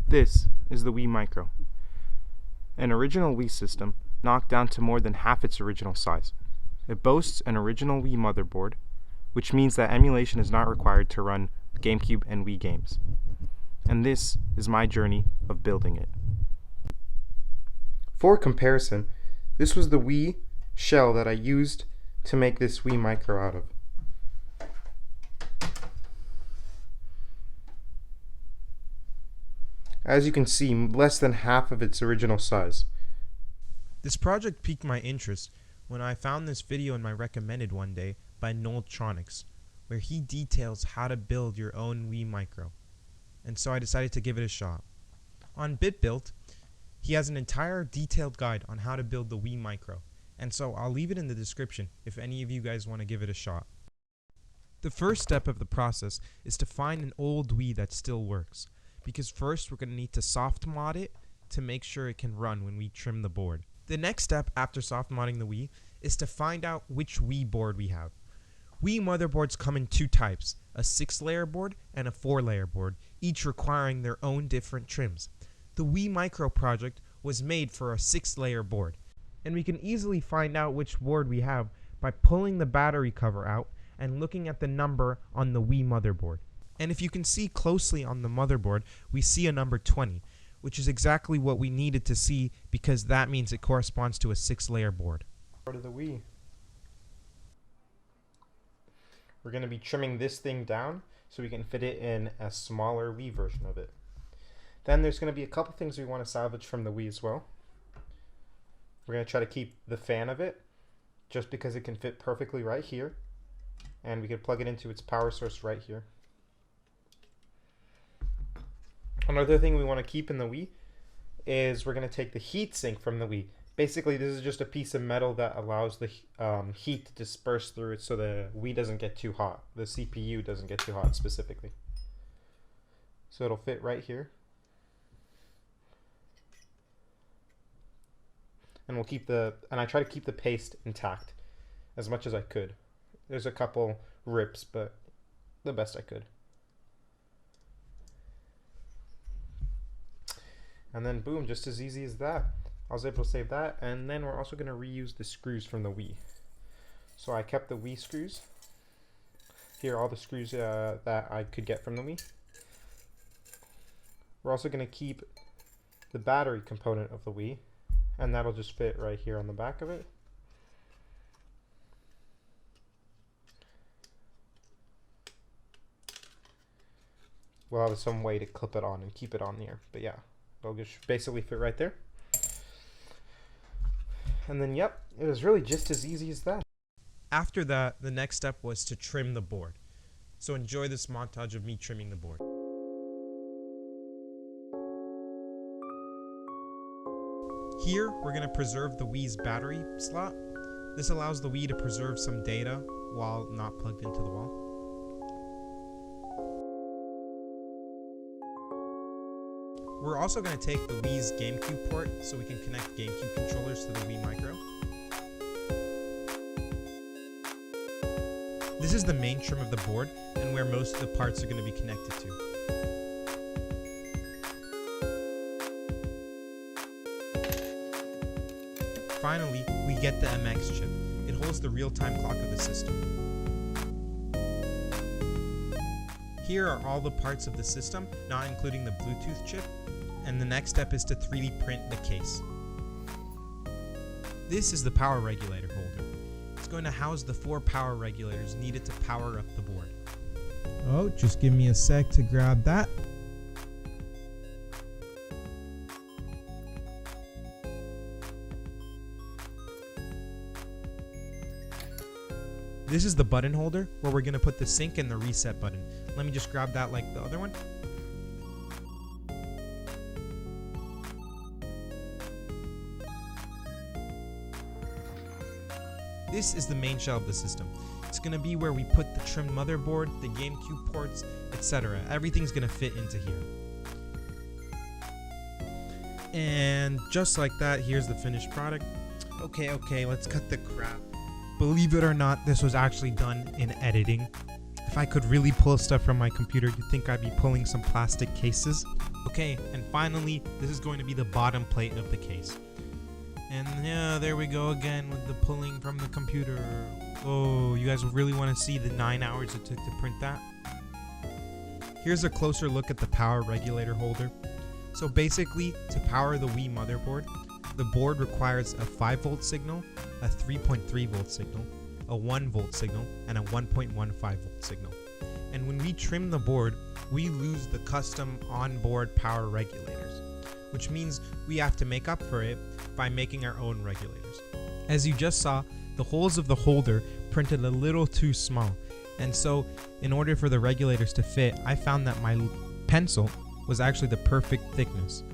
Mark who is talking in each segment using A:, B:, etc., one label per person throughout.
A: This is the Wii Micro, an original Wii system knocked down to more than half its original size. It boasts an original Wii motherboard, which means that emulation is not required to run GameCube and Wii games. And this is my journey of building it. For comparison, this was the Wii shell that I used to make this Wii Micro out of. As you can see, less than half of its original size.
B: This project piqued my interest when I found this video in my recommended one day by Noeltronics, where he details how to build your own Wii Micro. And so I decided to give it a shot. On BitBuilt, he has an entire detailed guide on how to build the Wii Micro, and so I'll leave it in the description if any of you guys want to give it a shot. The first step of the process is to find an old Wii that still works, because first we're going to need to soft mod it to make sure it can run when we trim the board. The next step after soft modding the Wii is to find out which Wii board we have. Wii motherboards come in two types, a 6-layer board and a 4-layer board, each requiring their own different trims. The Wii Micro project was made for a 6-layer board, and we can easily find out which board we have by pulling the battery cover out and looking at the number on the Wii motherboard. And if you can see closely on the motherboard, we see a number 20, which is exactly what we needed to see because that means it corresponds to a 6-layer board.
A: Part of the Wii. We're going to be trimming this thing down so we can fit it in a smaller Wii version of it. Then there's going to be a couple things we want to salvage from the Wii as well. We're going to try to keep the fan of it just because it can fit perfectly right here, and we can plug it into its power source right here. Another thing we want to keep in the Wii is we're going to take the heatsink from the Wii. Basically, this is just a piece of metal that allows the heat to disperse through it so the Wii doesn't get too hot. The CPU doesn't get too hot specifically. So it'll fit right here. And I try to keep the paste intact as much as I could. There's a couple rips, but the best I could. And then boom, just as easy as that. I was able to save that, and then we're also going to reuse the screws from the Wii. So I kept the Wii screws. Here are all the screws that I could get from the Wii. We're also going to keep the battery component of the Wii, and that'll just fit right here on the back of it. We'll have some way to clip it on and keep it on there, but yeah, it'll just basically fit right there. And then, yep, it was really just as easy as that.
B: After that, the next step was to trim the board. So enjoy this montage of me trimming the board. Here, we're going to preserve the Wii's battery slot. This allows the Wii to preserve some data while not plugged into the wall. We're also going to take the Wii's GameCube port so we can connect GameCube controllers to the Wii Micro. This is the main trim of the board and where most of the parts are going to be connected to. Finally, we get the MX chip. It holds the real-time clock of the system. Here are all the parts of the system, not including the Bluetooth chip, and the next step is to 3D print the case. This is the power regulator holder. It's going to house the 4 power regulators needed to power up the board. Oh, just give me a sec to grab that. This is the button holder where we're going to put the sync and the reset button. Let me just grab that like the other one. This is the main shell of the system. It's going to be where we put the trimmed motherboard, the GameCube ports, etc. Everything's going to fit into here. And just like that, here's the finished product. Okay, let's cut the crap. Believe it or not, this was actually done in editing. If I could really pull stuff from my computer, you'd think I'd be pulling some plastic cases. Okay, and finally, this is going to be the bottom plate of the case. And yeah, there we go again with the pulling from the computer. Oh, you guys really want to see the 9 hours it took to print that? Here's a closer look at the power regulator holder. So basically, to power the Wii motherboard, the board requires a 5 volt signal, a 3.3 volt signal, a 1 volt signal, and a 1.15 volt signal. And when we trim the board, we lose the custom onboard power regulators, which means we have to make up for it by making our own regulators. As you just saw, the holes of the holder printed a little too small, and so in order for the regulators to fit, I found that my pencil was actually the perfect thickness.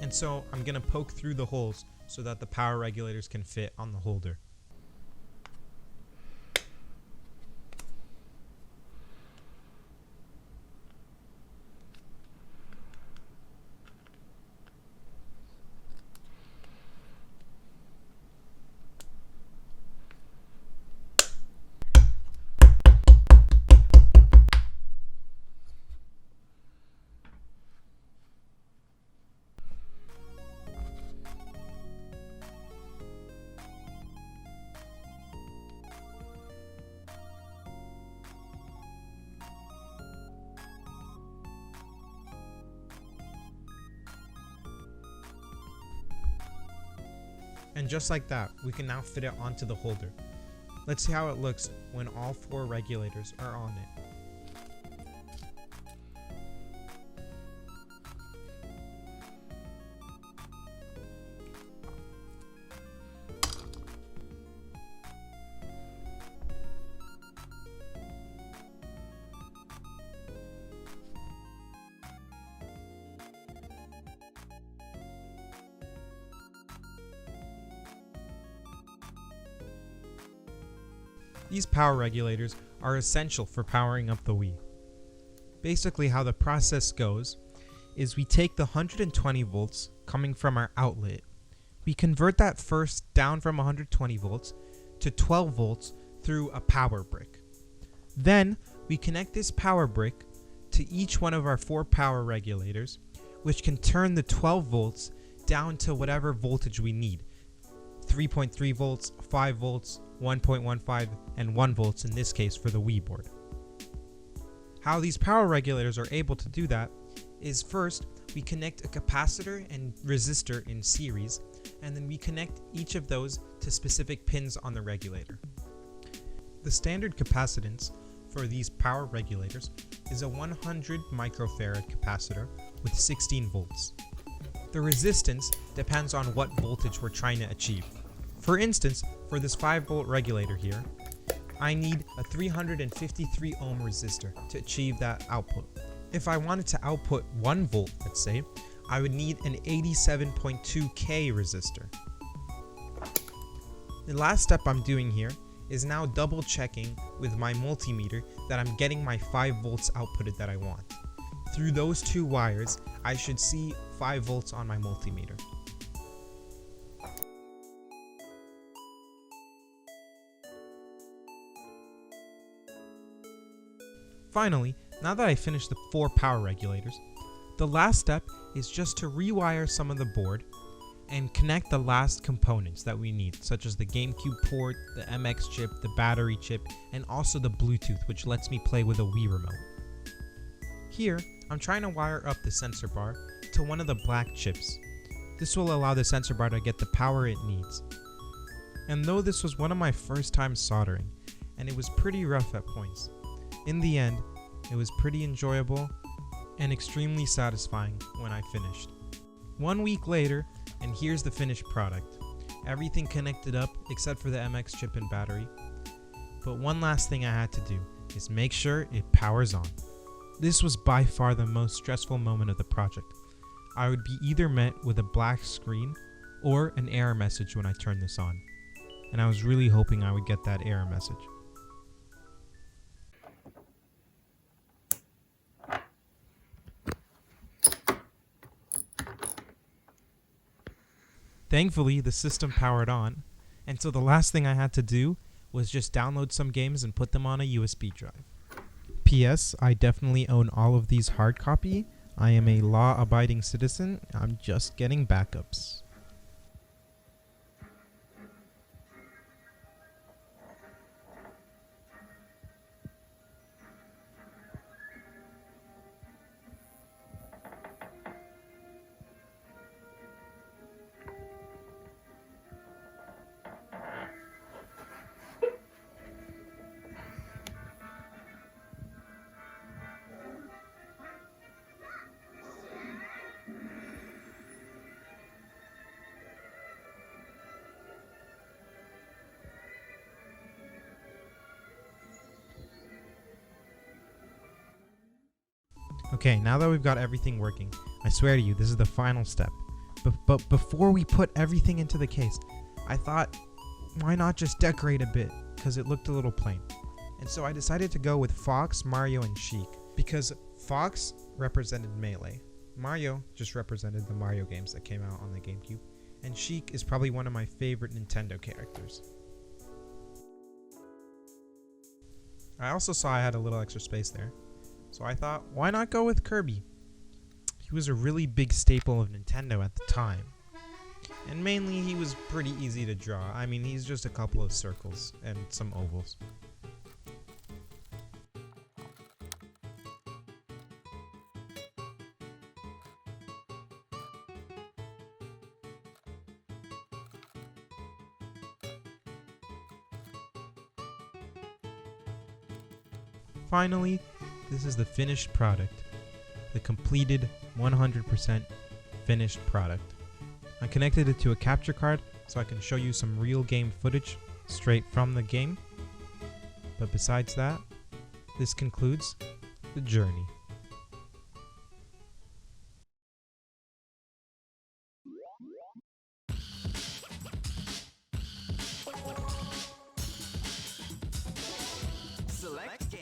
B: And so I'm gonna poke through the holes so that the power regulators can fit on the holder. And just like that, we can now fit it onto the holder. Let's see how it looks when all 4 regulators are on it. These power regulators are essential for powering up the Wii. Basically how the process goes is we take the 120 volts coming from our outlet, we convert that first down from 120 volts to 12 volts through a power brick. Then we connect this power brick to each one of our 4 power regulators, which can turn the 12 volts down to whatever voltage we need. 3.3 volts, 5 volts, 1.15, and 1 volts in this case for the Wii board. How these power regulators are able to do that is first we connect a capacitor and resistor in series, and then we connect each of those to specific pins on the regulator. The standard capacitance for these power regulators is a 100 microfarad capacitor with 16 volts. The resistance depends on what voltage we're trying to achieve. For instance, for this 5 volt regulator here, I need a 353 ohm resistor to achieve that output. If I wanted to output 1 volt, let's say, I would need an 87.2K resistor. The last step I'm doing here is now double checking with my multimeter that I'm getting my 5 volts outputted that I want. Through those 2 wires, I should see 5 volts on my multimeter. Finally, now that I finished the 4 power regulators, the last step is just to rewire some of the board and connect the last components that we need, such as the GameCube port, the MX chip, the battery chip, and also the Bluetooth, which lets me play with a Wii remote. Here, I'm trying to wire up the sensor bar to one of the black chips. This will allow the sensor bar to get the power it needs. And though this was one of my first times soldering, and it was pretty rough at points, in the end, it was pretty enjoyable and extremely satisfying when I finished. 1 week later, and here's the finished product. Everything connected up except for the MX chip and battery. But one last thing I had to do is make sure it powers on. This was by far the most stressful moment of the project. I would be either met with a black screen or an error message when I turned this on. And I was really hoping I would get that error message. Thankfully, the system powered on, and so the last thing I had to do was just download some games and put them on a USB drive. P.S. I definitely own all of these hard copy. I am a law-abiding citizen. I'm just getting backups. Okay, now that we've got everything working, I swear to you, this is the final step. But before we put everything into the case, I thought, why not just decorate a bit? Because it looked a little plain. And so I decided to go with Fox, Mario, and Sheik. Because Fox represented Melee. Mario just represented the Mario games that came out on the GameCube. And Sheik is probably one of my favorite Nintendo characters. I also saw I had a little extra space there. So I thought, why not go with Kirby? He was a really big staple of Nintendo at the time. And mainly he was pretty easy to draw. I mean, he's just a couple of circles and some ovals. Finally, this is the finished product. The completed 100% finished product. I connected it to a capture card so I can show you some real game footage straight from the game. But besides that, this concludes the journey.
C: Select game.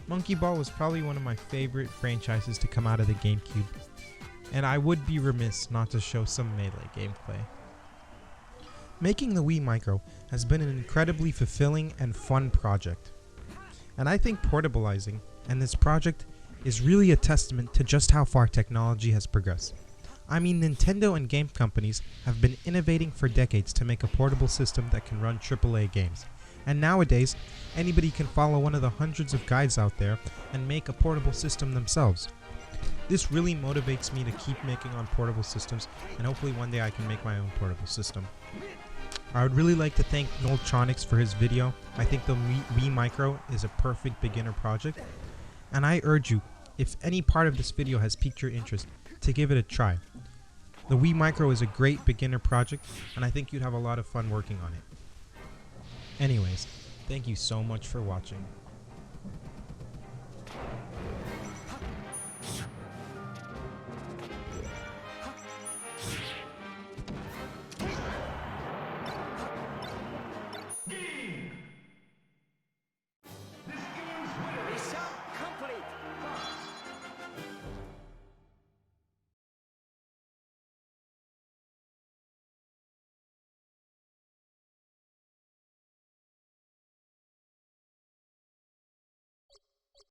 B: Monkey Ball was probably one of my favorite franchises to come out of the GameCube, and I would be remiss not to show some Melee gameplay. Making the Wii Micro has been an incredibly fulfilling and fun project, and I think portabilizing and this project is really a testament to just how far technology has progressed. I mean, Nintendo and game companies have been innovating for decades to make a portable system that can run AAA games. And nowadays, anybody can follow one of the hundreds of guides out there and make a portable system themselves. This really motivates me to keep making on portable systems, and hopefully one day I can make my own portable system. I would really like to thank Noltronics for his video. I think the Wii Micro is a perfect beginner project, and I urge you, if any part of this video has piqued your interest, to give it a try. The Wii Micro is a great beginner project, and I think you'd have a lot of fun working on it. Anyways, thank you so much for watching.